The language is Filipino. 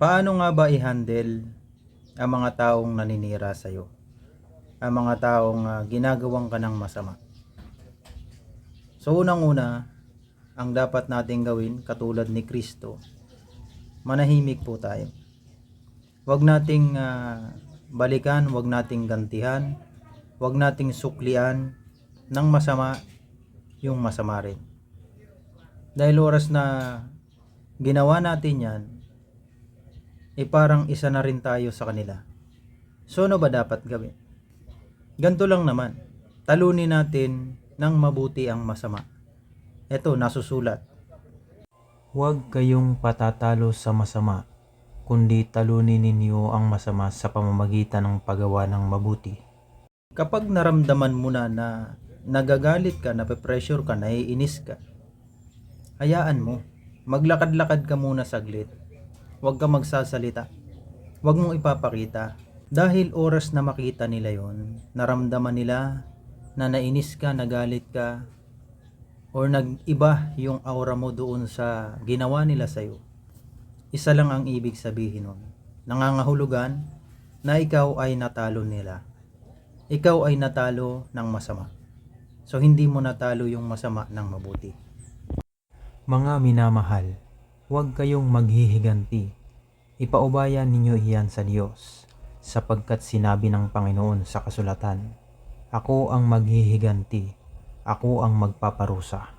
Paano nga ba i-handle ang mga taong naninira sa'yo? Ang mga taong ginagawang ka ng masama? So unang-una, ang dapat nating gawin katulad ni Kristo, manahimik po tayo. Huwag nating balikan, huwag nating gantihan, huwag nating suklian ng masama yung masama rin. Dahil oras na ginawa natin yan, parang isa na rin tayo sa kanila. So ano ba dapat gawin? Ganito lang naman, talunin natin ng mabuti ang masama. Ito, nasusulat. Huwag kayong patatalo sa masama, kundi talunin ninyo ang masama sa pamamagitan ng paggawa ng mabuti. Kapag naramdaman mo na nagagalit ka, nape-pressure ka, naiinis ka, hayaan mo. Maglakad-lakad ka muna saglit. Huwag ka magsasalita. Huwag mong ipapakita. Dahil oras na makita nila yon, naramdaman nila na nainis ka, nagalit ka, or nag-iba yung aura mo doon sa ginawa nila sa'yo. Isa lang ang ibig sabihin nun. Nangangahulugan na ikaw ay natalo nila. Ikaw ay natalo ng masama. So hindi mo natalo yung masama ng mabuti. Mga minamahal, huwag kayong maghihiganti. Ipaubayan ninyo iyan sa Diyos, sapagkat sinabi ng Panginoon sa kasulatan, "Ako ang maghihiganti, ako ang magpaparusa."